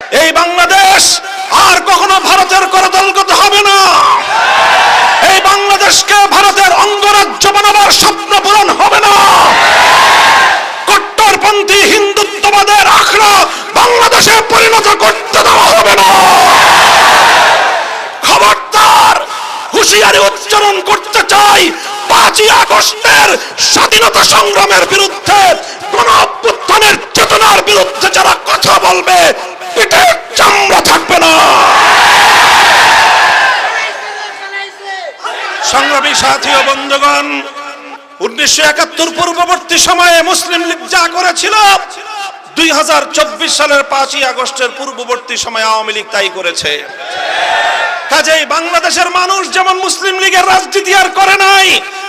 এই বাংলাদেশ আর কখনো ভারতের করতলগত হবে না। এই বাংলাদেশকে ভারতের অঙ্গরাজ্য বানাবার স্বপ্ন পূরণ হবে না। কট্টরপন্থী হিন্দুত্ববাদের আখড়া বাংলাদেশে পরিণত করতে দেওয়া হবে না। খবরদার, হুঁশিয়ারি উচ্চারণ করতে চাই, 5ই আগস্টের স্বাধীনতা সংগ্রামের বিরুদ্ধে, গণ অভ্যুত্থানের চেতনার বিরুদ্ধে যারা কথা বলবে পিঠে চামড়া থাকবে না। সংগ্রামী সাথী ও বন্ধুগণ, 1971 পূর্ববর্তী সময়ে মুসলিম লীগ যা করেছিল, 2024 সালের 5ই আগস্টের পূর্ববর্তী সময়ে আওয়ামী লীগ তাই করেছে। কাজেই বাংলাদেশের মানুষ যেমন মুসলিম লীগের রাজনীতি আর করে নাই,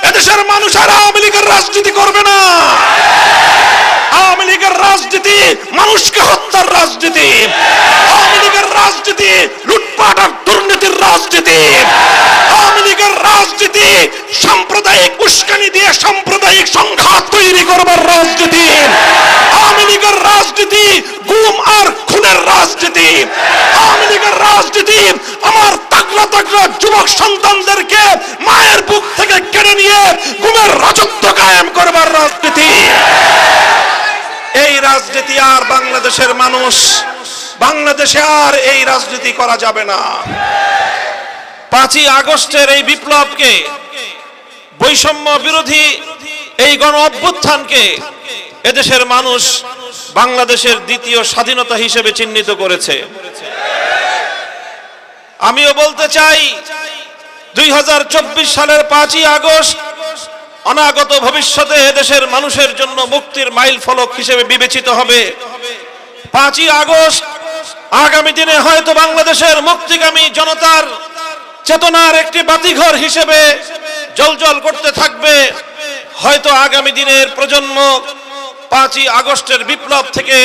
এদেশের মানুষ আর আওয়ামী লীগের রাজনীতি করবে না। আওয়ামী লীগের রাজনীতি মানুষকে হত্যার রাজনীতি, আওয়ামী লীগের রাজনীতি লুটপাট আর দুর্নীতির রাজনীতি, আওয়ামী লীগের রাজনীতি সাম্প্রদায়িক উস্কানি দিয়ে সাম্প্রদায়িক সংঘাত তৈরি করবার রাজনীতি, আওয়ামী লীগের রাজনীতি গুম আর খুনের রাজনীতি, আওয়ামী লীগের রাজনীতি আমার তাগড়া তাগড়া যুবক সন্তানদেরকে মায়ের বুক থেকে কেড়ে নিয়ে গুমের রাজত্ব কায়েম করবার রাজনীতি। এই রাজনীতি আর বাংলাদেশের মানুষ, বাংলাদেশে আর এই রাজনীতি করা যাবে না। 5ই আগস্টের এই বিপ্লবকে, বৈষম্য বিরোধী এই গণ অভ্যুত্থানকে এদেশের মানুষ বাংলাদেশের দ্বিতীয় স্বাধীনতা হিসেবে চিহ্নিত করেছে। আমিও বলতে চাই, 2024 সালের 5ই আগস্ট অনাগত ভবিষ্যতে এদেশের মানুষের জন্য মুক্তির মাইল ফলক হিসেবে বিবেচিত হবে। 5ই আগস্ট আগামী দিনে হয়তো বাংলাদেশের মুক্তিগামী জনতার চেতনার একটি বাতিঘর হিসেবে জ্বলজ্বল করতে থাকবে। হয়তো আগামী দিনের প্রজন্ম 5ই আগস্টের বিপ্লব থেকে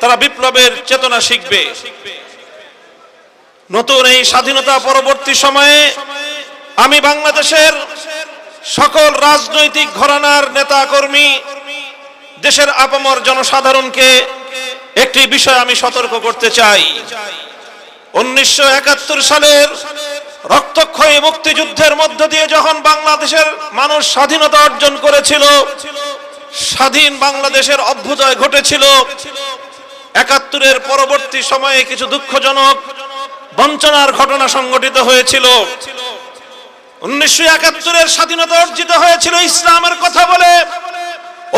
তারা বিপ্লবের চেতনা শিখবে। নতুন এই স্বাধীনতা পরবর্তী সময়ে আমি বাংলাদেশের সকল রাজনৈতিক ঘরানার নেতা কর্মী, দেশের আপামর জনসাধারণকে একটি বিষয় আমি সতর্ক করতে চাই। 1971 সালের রক্তক্ষয়ী মুক্তিযুদ্ধের মধ্য দিয়ে যখন বাংলাদেশের মানুষ স্বাধীনতা অর্জন করেছিল, স্বাধীন বাংলাদেশের অভ্যুদয় ঘটেছিল, 71-এর পরবর্তী সময়ে কিছু দুঃখজনক বঞ্চনার ঘটনা সংঘটিত হয়েছিল। 1971-এর স্বাধীনতা অর্জিত হয়েছিল ইসলামের কথা বলে,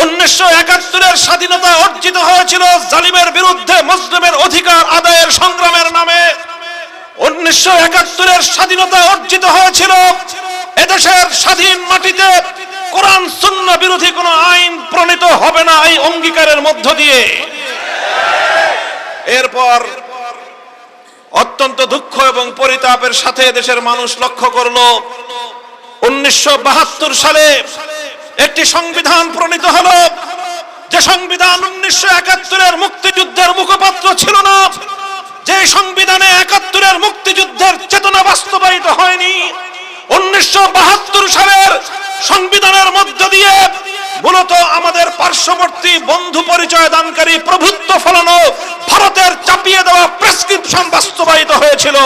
1971-এর স্বাধীনতা অর্জিত হয়েছিল জালিমের বিরুদ্ধে মুসলিমের অধিকার আদায়ের সংগ্রামের নামে, 1971-এর স্বাধীনতা অর্জিত হয়েছিল এদেশের স্বাধীন মাটিতে কোরআন সুন্নাহ বিরোধী কোনো আইন প্রণীত হবে না এই অঙ্গীকারের মধ্য দিয়ে। এরপর অত্যন্ত দুঃখ এবং পরিতাপের সাথে দেশের মানুষ লক্ষ্য করল, 1972 সালে একটি সংবিধান প্রণীত হলো, যে সংবিধান 1971-এর মুক্তিযুদ্ধের মুখপাত্র ছিল না, যে সংবিধানে 71-এর মুক্তিযুদ্ধের চেতনা বাস্তবায়িত হয়নি। 1972 সালের সংবিধানের মধ্য দিয়ে মূলত আমাদের পার্শ্ববর্তী বন্ধু পরিচয় দানকারী প্রভুত্ব ফলানো ভারতের চাপিয়ে দেওয়া প্রেসক্রিপশন বাস্তবায়িত হয়েছিল।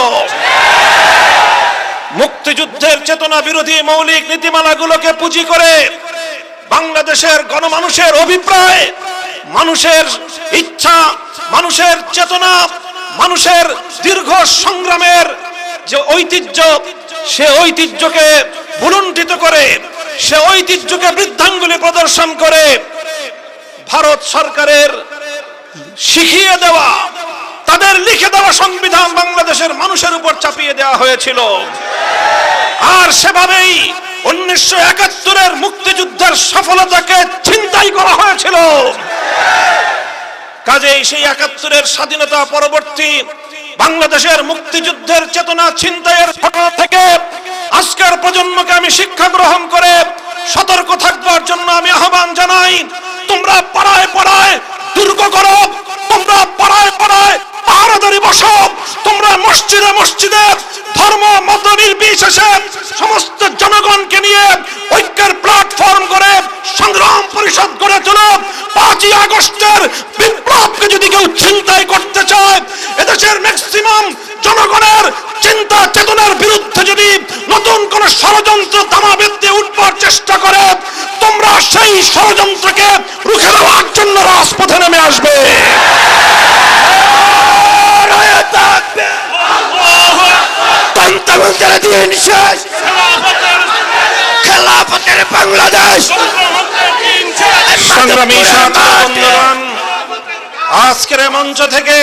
মুক্তিযুদ্ধের চেতনা বিরোধী মৌলিক নীতিমালাগুলোকে পুঁজি করে বাংলাদেশের গণমানুষের অভিপ্রায়, মানুষের ইচ্ছা, মানুষের চেতনা, মানুষের দীর্ঘ সংগ্রামের যে ঐতিহ্য, সে ঐতিহ্যকে ভুলুণ্ঠিত করে, সে ঐতিহ্যকে বৃদ্ধাঙ্গুলি প্রদর্শন করে ভারত সরকারের শিখিয়ে দেওয়া, তাদের লিখে দেওয়া সংবিধান বাংলাদেশের মানুষের উপর চাপিয়ে দেওয়া হয়েছিল। আর সেভাবেই 1971-এর মুক্তিযুদ্ধের সফলতাকে ছিনতাই করা হয়েছিল। কাজেই সেই 71-এর স্বাধীনতা পরবর্তী বাংলাদেশের মুক্তিযুদ্ধের চেতনা ছিনতাইয়ের ঘটনা থেকে আজকের প্রজন্মকে আমি শিক্ষা গ্রহণ করে সতর্ক থাকবার জন্য আমি আহ্বান জানাই। তোমরা পাড়ায় পাড়ায় দুর্গ করো, তোমরা পাড়ায় পাড়ায় পাহারাদারি বসো, তোমরা মসজিদে মসজিদে ধর্ম মত নির্বিশেষে সমস্ত জনগণকে নিয়ে ঐক্যের প্ল্যাটফর্ম করে সংগ্রাম পরিষদ গড়ে তোলা। 5ই আগস্টের বিপ্লবকে যদি কেউ চিন্তাই করতে চায়, এদেশের ম্যাক্সিমাম জনগণের চিন্তা চেতনার বিরুদ্ধে যদি নতুন কোন ষড়যন্ত্র দামাবেদ দিয়ে উঠবার চেষ্টা করে, তোমরা সেই ষড়যন্ত্রকে রুখে দেওয়ার জন্য রাজপথে নেমে আসবে। বাংলাদেশ সংগ্রামী সাথী বন্ধুগণ, আজকের মঞ্চ থেকে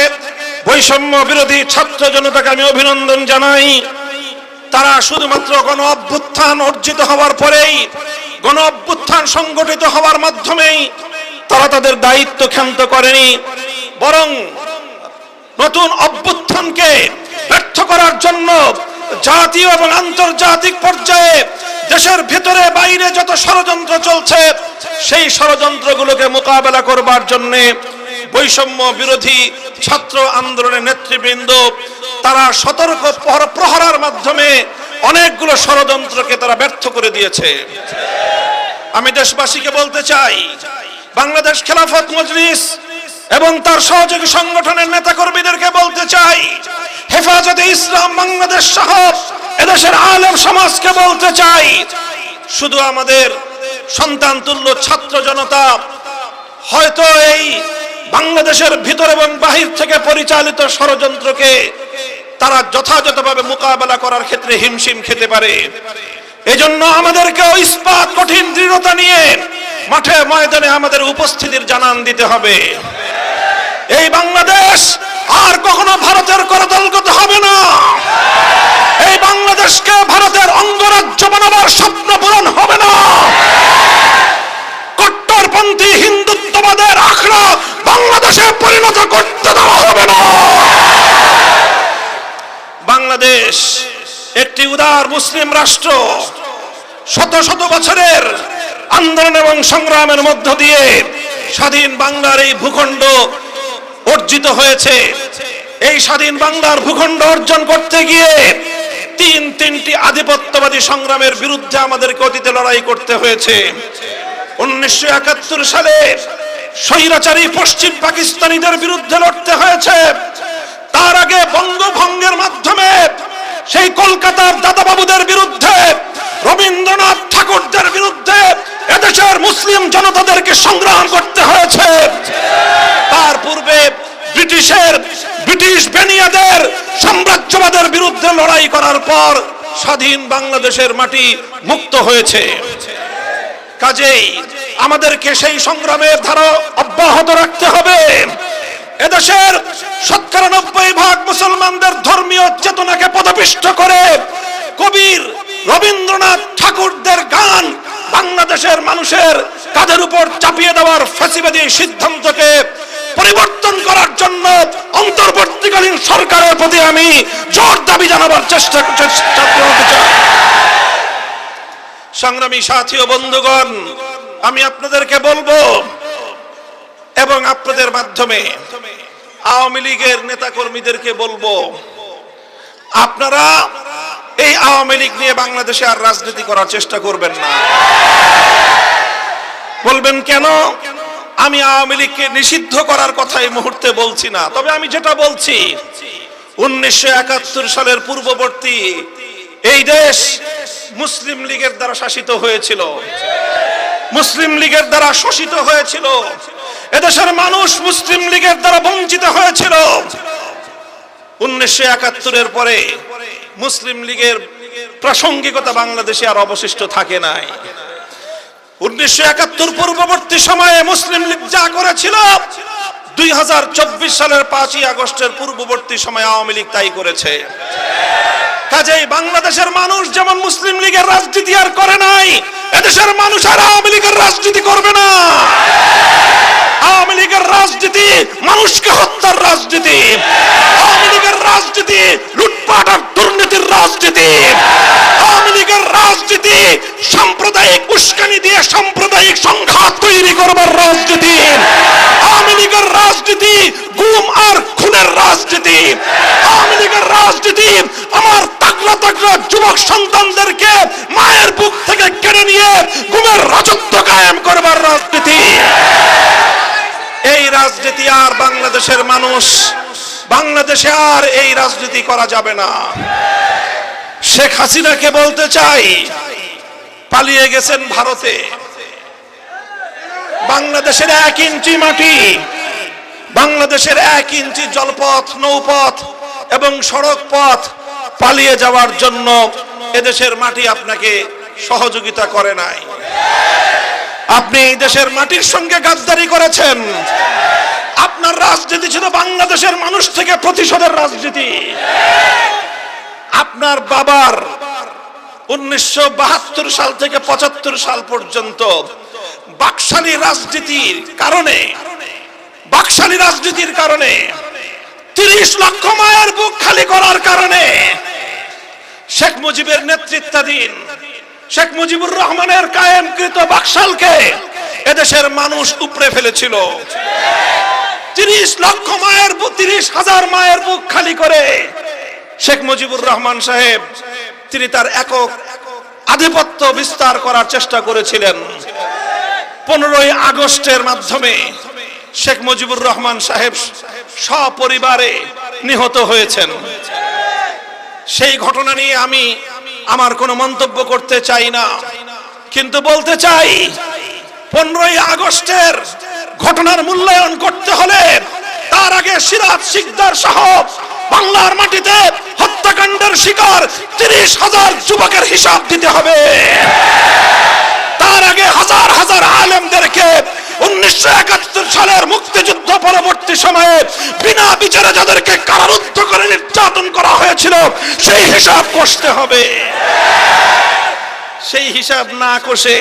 বৈষম্য বিরোধী ছাত্র জনতাকে আমি অভিনন্দন জানাই। তারা শুধুমাত্র গণ অভ্যুত্থান অর্জিত হওয়ার পরেই, গণ অভ্যুত্থান সংগঠিত হওয়ার মাধ্যমেই তারা তাদের দায়িত্ব ক্ষান্ত করেনি, বরং নতুন অভ্যুত্থানকে ব্যর্থ করার জন্য জাতীয় এবং আন্তর্জাতিক পর্যায়ে দেশের ভিতরে বাইরে যত ষড়যন্ত্র চলছে, সেই ষড়যন্ত্রগুলোকে মোকাবেলা করবার জন্য বৈষম্য বিরোধী ছাত্র আন্দোলনের নেতৃবৃন্দ তারা সতর্ক প্রহরার মাধ্যমে অনেকগুলো ষড়যন্ত্রকে তারা ব্যর্থ করে দিয়েছে। আমি দেশবাসীকে বলতে চাই, বাংলাদেশ খেলাফত মজলিস এবং তার সহযোগী সংগঠনের নেতাকর্মীদেরকে বলতে চাই, হেফাজতে ইসলাম বাংলাদেশ সহ এদেশের আলেম সমাজকে বলতে চাই, শুধু আমাদের সন্তান তুল্য ছাত্র জনতা হয়তো এই বাংলাদেশের ভিতর এবং বাহির থেকে পরিচালিত ষড়যন্ত্রকে তারা যথাযথভাবে মোকাবেলা করার ক্ষেত্রে হিমশিম খেতে পারে। এজন্য আমাদেরকে ইস্পাত কঠিন দৃঢ়তা নিয়ে মাঠে ময়দানে আমাদের উপস্থিতির জানান দিতে হবে। এই বাংলাদেশ আর কখনো ভারতের করদলগত হবে না। এই বাংলাদেশকে ভারতের অঙ্গরাজ্য বানাবার স্বপ্ন পূরণ হবে না। কট্টরপন্থী হিন্দুত্ববাদের আখড়া বাংলাদেশে পরিণত করতে দেওয়া হবে না। বাংলাদেশ একটি উদার মুসলিম রাষ্ট্র। শত শত বছরের আন্দোলন এবং সংগ্রামের মধ্য দিয়ে স্বাধীন বাংলার এই ভূখণ্ড অর্জিত হয়েছে। এই স্বাধীন বাংলার ভূখণ্ড অর্জন করতে গিয়ে তিনটি আধিপত্যবাদী সংগ্রামের বিরুদ্ধে আমাদেরকে অতীতে লড়াই করতে হয়েছে। 1971 সালে স্বৈরাচারী পশ্চিম পাকিস্তানিদের বিরুদ্ধে লড়তে হয়েছে। তার আগে বঙ্গভঙ্গের মাধ্যমে সেই কলকাতার দাদাবাবুদের বিরুদ্ধে, রবীন্দ্রনাথ ঠাকুরদের বিরুদ্ধে এদেশের মুসলিম জনতাদেরকে সংগ্রাম করতে হয়েছে। তার পূর্বে ব্রিটিশ বেনিয়াদের সাম্রাজ্যবাদের বিরুদ্ধে লড়াই করার পর স্বাধীন বাংলাদেশের মাটি মুক্ত হয়েছে। কাজেই আমাদেরকে সেই সংগ্রামের ধারা অব্যাহত রাখতে হবে। এদেশের ৯৭% মুসলমানদের ধর্মীয় চেতনাকে পদপিষ্ট করে কবির রবীন্দ্রনাথ ঠাকুরদের গান বাংলাদেশের মানুষের কাঁধের উপর চাপিয়ে দেওয়ার ফ্যাসিবাদী সিদ্ধান্তকে পরিবর্তন করার জন্য অন্তর্বর্তীকালীন সরকারের প্রতি আমি জোর দাবি জানাবার চেষ্টা করতে চাই। সংগ্রামী সাথী ও বন্ধুগণ, আমি আপনাদেরকে বলবো এবং আপনাদের মাধ্যমে আওয়ামী লীগের নেতাকর্মীদেরকে বলবো, আপনারা এই আওয়ামী লীগ নিয়ে বাংলাদেশে আর রাজনীতি করার চেষ্টা করবেন না। বলবেন কেন? আমি আওয়ামী লীগকে নিষিদ্ধ করার কথা এই মুহূর্তে বলছি না। তবে আমি যেটা বলছি, 1971 সালের পূর্ববর্তী এই দেশ মুসলিম লীগের দ্বারা শাসিত হয়েছিল, মুসলিম লীগের দ্বারা শোষিত হয়েছিল। এদেশের মানুষ মুসলিম লীগের দ্বারা বঞ্চিত হয়েছিল। 1971 পরে মুসলিম লীগের প্রাসঙ্গিকতা বাংলাদেশে আর অবশিষ্ট থাকে নাই। 1971 পূর্ববর্তী সময়ে মুসলিম লীগ যা করেছিল, 2024 সালের 5ই আগস্টের পূর্ববর্তী সময়ে আওয়ামী লীগ তাই করেছে। কাজেই বাংলাদেশের মানুষ যেমন মুসলিম লীগের রাজনীতি আর করে নাই, এদেশের মানুষ আর আওয়ামী লীগের রাজনীতি করবে না। আওয়ামী লীগের রাজনীতি মানুষকে হত্যার রাজনীতি, আওয়ামী লীগের রাজনীতি লুটপাট আর দুর্নীতির রাজনীতি, আওয়ামী লীগের রাজনীতি সাম্প্রদায়িক উস্কানি দিয়ে সাম্প্রদায়িক সংঘাত তৈরি করবার রাজনীতি, আওয়ামী লীগের রাজনীতি গুম আর খুনের রাজনীতি, আওয়ামী লীগের রাজনীতি যুবক সন্তানদেরকে মায়ের বুক থেকে কেড়ে নিয়ে গুমের রাজত্ব কায়েম করবার রাজনীতি। এই রাজনীতি আর বাংলাদেশের মানুষ, বাংলাদেশে আর এই রাজনীতি করা যাবে না। শেখ হাসিনাকে বলতে চাই, পালিয়ে গেছেন ভারতে। বাংলাদেশের 1 ইঞ্চি মাটি, বাংলাদেশের 1 ইঞ্চি জলপথ, নৌপথ এবং সড়ক পথ পালিয়ে যাওয়ার জন্য এদেশের মাটি আপনাকে সহযোগিতা করে নাই। আপনি এই দেশের মাটির সঙ্গে গাদ্দারি করেছেন। আপনার রাজনীতি ছিল বাংলাদেশের মানুষ থেকে প্রতিশোধের রাজনীতি। আপনার বাবার 1972 সাল থেকে 75 সাল পর্যন্ত বাকশালী রাজনীতির কারণে 30 লক্ষ মায়ের বুক খালি করার কারণে শেখ মুজিবের নেতৃত্বাধীন শেখ মুজিবুর রহমানের কায়েমকৃত বাকশালকে এদেশের মানুষ উপড়ে ফেলেছিল। 30,000 মায়ের বুক খালি করে শেখ মুজিবুর রহমান সাহেব তিনি তার একক আধিপত্য বিস্তার করার চেষ্টা করেছিলেন। 15ই আগস্টের মাধ্যমে শেখ মুজিবুর রহমান সাহেব সপরিবারে নিহত হয়েছেন। সেই ঘটনা নিয়ে আমি আমার কোনো মন্তব্য করতে চাই না, কিন্তু বলতে চাই 15ই আগস্টের ঘটনার মূল্যায়ন করতে হলে তার আগে সিরাজ শিকদার সহ বাংলার মাটিতে হত্যাকাণ্ডের শিকার 30,000 যুবকের হিসাব দিতে হবে। তার আগে হাজার হাজার আলেমদেরকে 1971 সালের মুক্তিযুদ্ধ পরবর্তী সময়ে বিনা বিচারে যাদেরকে কারারুদ্ধ করে নির্যাতন করা হয়েছিল সেই হিসাব কষতে হবে। সেই হিসাব না কষে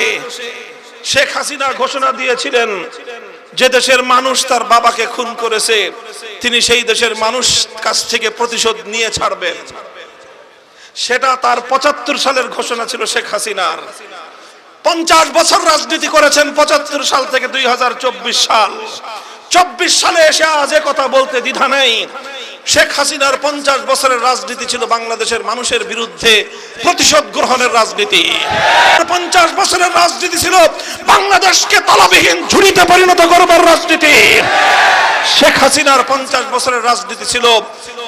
শেখ হাসিনা ঘোষণা দিয়েছিলেন যে দেশের মানুষ তার বাবাকে খুন করেছে তিনি সেই দেশের মানুষ কাছ থেকে প্রতিশোধ নিয়ে ছাড়বেন। সেটা তার 75 সালের ঘোষণা ছিল শেখ হাসিনার। 50 বছর রাজনীতি করেছেন 75 সাল থেকে 2024 সাল। 24 সালে এসে আজ কথা বলতে দ্বিধা নেই। শেখ হাসিনার 50 বছরের রাজনীতি ছিল বাংলাদেশের মানুষের বিরুদ্ধে প্রতিশোধ গ্রহণের রাজনীতি। 50 বছরের রাজনীতি ছিল বাংলাদেশকে তলাবিহীন ঝুড়িতে পরিণত করবার রাজনীতি। শেখ হাসিনার 50 বছরের রাজনীতি ছিল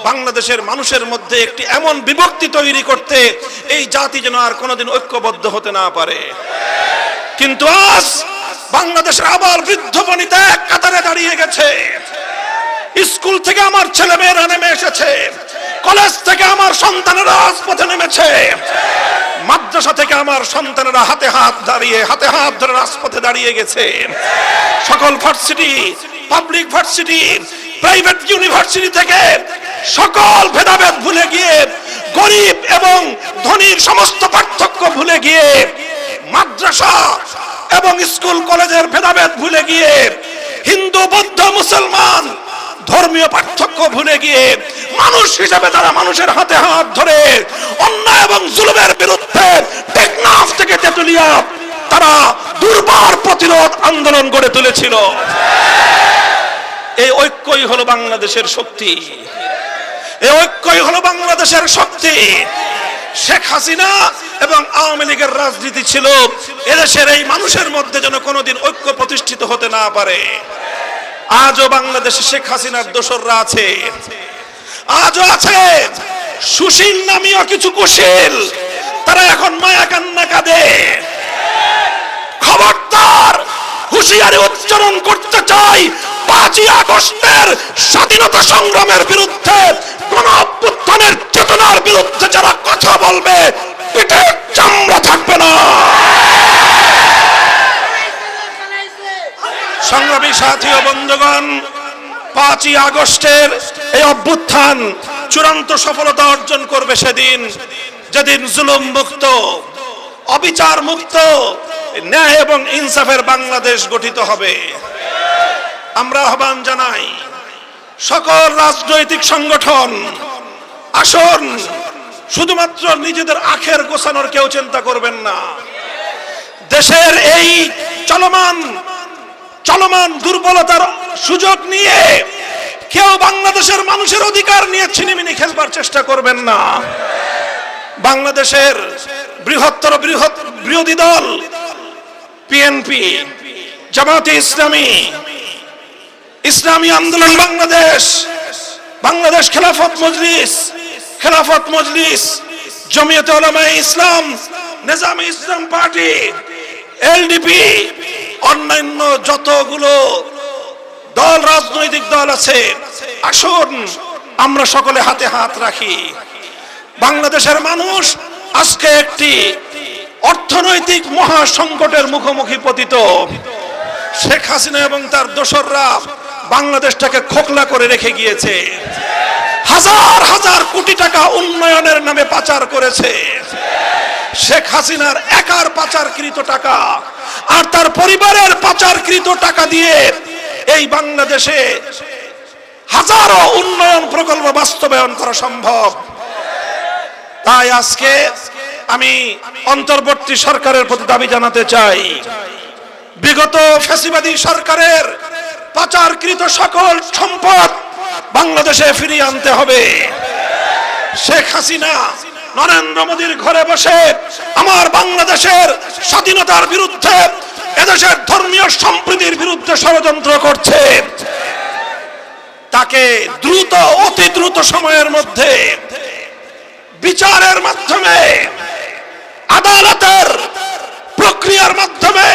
বাংলাদেশের মানুষের মধ্যে একটি এমন বিভক্তি তৈরি করতে এই জাতি যেন আর কোনোদিন ঐক্যবদ্ধ হতে না পারে। কিন্তু আজ বাংলাদেশের আবার বৃদ্ধ বনিতা এক কাতারে দাঁড়িয়ে গেছে। স্কুল থেকে আমার ছেলে মেয়েরা নেমে এসেছে, কলেজ থেকে আমার সন্তানেরা রাজপথে নেমেছে, মাদ্রাসা থেকে আমার সন্তানেরা হাতে হাত ধরে রাজপথে দাঁড়িয়ে গেছে। সকল varsity, public varsity, private university থেকে সকল ভেদাভেদ ভুলে গিয়ে, গরিব এবং ধনীর সমস্ত পার্থক্য ভুলে গিয়ে, মাদ্রাসা এবং স্কুল কলেজের ভেদাভেদ ভুলে গিয়ে, হিন্দু বৌদ্ধ মুসলমান ধর্মীয় পার্থক্য ভুলে গিয়ে মানুষ হিসেবে তারা মানুষের হাতে হাত ধরে অন্যায় এবং জুলুমের বিরুদ্ধে টেকনাফ থেকে তেতুলিয়া তারা দুর্বার প্রতিরোধ আন্দোলন গড়ে তুলেছিল। এই ঐক্যই হলো বাংলাদেশের শক্তি। এই ঐক্যই হলো বাংলাদেশের শক্তি। শেখ হাসিনা এবং আওয়ামী লীগের রাজনীতি ছিল এদেশের এই মানুষের মধ্যে যেন কোনোদিন ঐক্য প্রতিষ্ঠিত হতে না পারে। আজও বাংলাদেশে শেখ হাসিনার দোসররা আছে, আজও আছে সুশীল নামীয় কিছু কুশীল, তারা এখন মায়া কান্না কাঁদে। খবরদার, হুঁশিয়ারি উচ্চারণ করতে চাই, 5ই আগস্টের স্বাধীনতা সংগ্রামের বিরুদ্ধে, গণ-অভ্যুত্থানের চেতনার বিরুদ্ধে যারা কথা বলবে পিঠের চামড়া থাকবে না। সংগ্রামী সাথী ও বন্ধুগণ, 5ই আগস্টের এই অভ্যুত্থান চূড়ান্ত সফলতা অর্জন করবে সেদিন যেদিন জুলুম মুক্ত, অবিচার মুক্ত, ন্যায় এবং ইনসাফের বাংলাদেশ গঠিত হবে। আমরা আহ্বান জানাই সকল রাজনৈতিক সংগঠন, আসুন, শুধুমাত্র নিজেদের আখের গোছানোর কেউ চিন্তা করবেন না। দেশের এই চলমান দুর্বলতার সুযোগ নিয়ে কেউ বাংলাদেশের মানুষের অধিকার নিয়ে ছিনিমিনি খেলবার চেষ্টা করবেন না। বাংলাদেশের বৃহত্তর বিরোধী দল বিএনপি, জামাতে ইসলামী, ইসলামী আন্দোলন বাংলাদেশ, বাংলাদেশ খেলাফত মজলিস, জমিয়তে উলামায়ে ইসলাম, নিজামে ইসলাম পার্টি, এলডিপি, অন্যান্য যতগুলো দল, রাজনৈতিক দল আছে, আসুন আমরা সকলে হাতে হাত রাখি। বাংলাদেশের মানুষ আজকে একটি অর্থনৈতিক মহা সংকটের মুখোমুখি পতিত। শেখ হাসিনা এবং তার দোসররা বাংলাদেশটাকে খোকলা করে রেখে গিয়েছে। হাজার হাজার কোটি টাকা উন্নয়নের নামে পাচার করেছে। শেখ হাসিনার একার পাচারকৃত টাকা আর তার পরিবারের পাচারকৃত টাকা দিয়ে এই বাংলাদেশে হাজারো উন্নয়ন প্রকল্প বাস্তবায়ন করা সম্ভব। তাই আজকে আমি অন্তর্বর্তী সরকারের প্রতি দাবি জানাতে চাই, বিগত ফ্যাসিবাদী সরকারের পাচারকৃত সকল সম্পদ বাংলাদেশে ফিরিয়ে আনতে হবে। শেখ হাসিনা নরেন্দ্র মোদীর ঘরে বসে আমার বাংলাদেশের স্বাধীনতার বিরুদ্ধে, এদেশের ধর্মীয় সম্প্রীতির বিরুদ্ধে ষড়যন্ত্র করছে। তাকে দ্রুত, অতি দ্রুত সময়ের মধ্যে বিচারের মাধ্যমে, আদালতের প্রক্রিয়ার মাধ্যমে,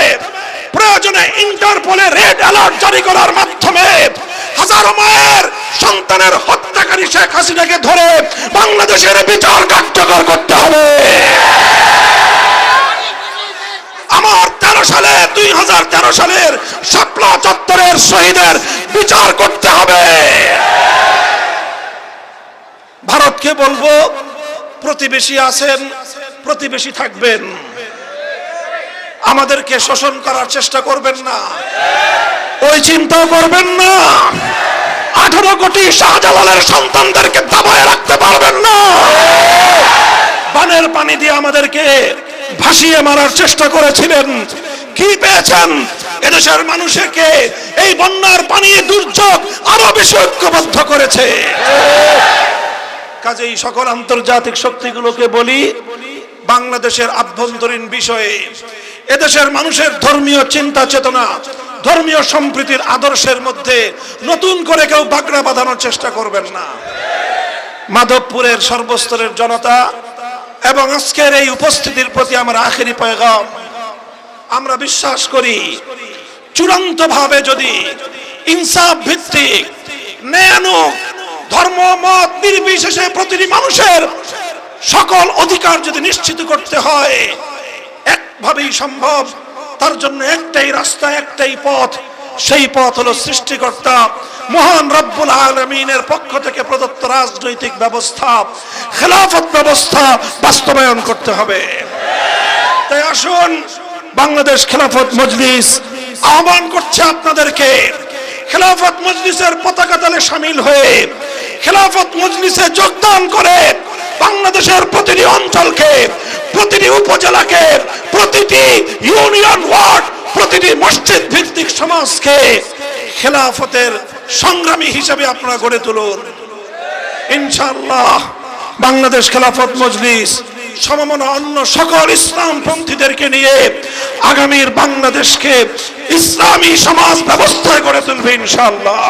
প্রয়োজনে ইন্টারপোলে রেড অ্যালার্ট জারি করার মাধ্যমে হাজারো মায়ের সন্তানের হত্যাকারী শেখ হাসিনাকে ধরে বাংলাদেশের বিচার কার্যকর করতে হবে। আমার 2013 সালের শাপলা চত্বরের শহীদের বিচার করতে হবে। ভারতকে বলবো, প্রতিবেশী আছেন, প্রতিবেশী থাকবেন, আমাদেরকে শোষণ করার চেষ্টা করবেন না, ওই চিন্তাও করবেন না। 18 কোটি শাহজালালের সন্তানদেরকে দাবায় রাখতে পারবেন না। বানের পানি দিয়ে আমাদেরকে ভাসিয়ে মারার চেষ্টা করেছিলেন, কি পেয়েছেন? এদেশের মানুষকে এই বন্যার পানি, দুর্যোগ আরো বেশি ঐক্যবদ্ধ করেছে। কাজেই সকল আন্তর্জাতিক শক্তিগুলোকে বলি, বাংলাদেশের আভ্যন্তরীণ বিষয়ে এদেশের মানুষের ধর্মীয় চিন্তা চেতনা, ধর্মীয় সম্প্রীতির আদর্শের মধ্যে নতুন করে কেউ বাগড়া বাঁধানোর চেষ্টা করবেন না। মাধবপুরের সর্বস্তরের জনতা এবং আজকের এই উপস্থিতির প্রতি আমার আখেরি পয়গাম, আমরা বিশ্বাস করি চূড়ান্ত ভাবে যদি ইনসাফ ভিত্তিক, ন্যায়ানুগ, ধর্ম মত নির্বিশেষে প্রতিটি মানুষের সকল অধিকার যদি নিশ্চিত করতে হয়, একভাবেই সম্ভব। তার জন্য একটাই রাস্তা, একটাই পথ, সেই পথ হলো সৃষ্টিকর্তা মহান রব্বুল আলামিনের পক্ষ থেকে প্রদত্ত রাজনৈতিক ব্যবস্থা, খেলাফত ব্যবস্থা বাস্তবায়ন করতে হবে। তাই আসুন, বাংলাদেশ খেলাফত মজলিস আহ্বান করছে আপনাদেরকে, খেলাফত মজলিসের পতাকা তলে শামিল হয়ে, খেলাফত মজলিসে যোগদান করে বাংলাদেশের প্রতিটি অঞ্চলকে, প্রতিটি উপজেলাকে, প্রতিটি ইউনিয়ন ওয়ার্ড, প্রতিটি মসজিদ ভিত্তিক সমাজকে খেলাফতের সংগ্রামী হিসেবে আপনারা গড়ে তুলুন। ইনশাআল্লাহ বাংলাদেশ খেলাফত মজলিস সমমনা অন্য সকল ইসলামপন্থীদেরকে নিয়ে আগামীর বাংলাদেশকে ইসলামী সমাজ ব্যবস্থায় গড়ে তুলবে ইনশাআল্লাহ।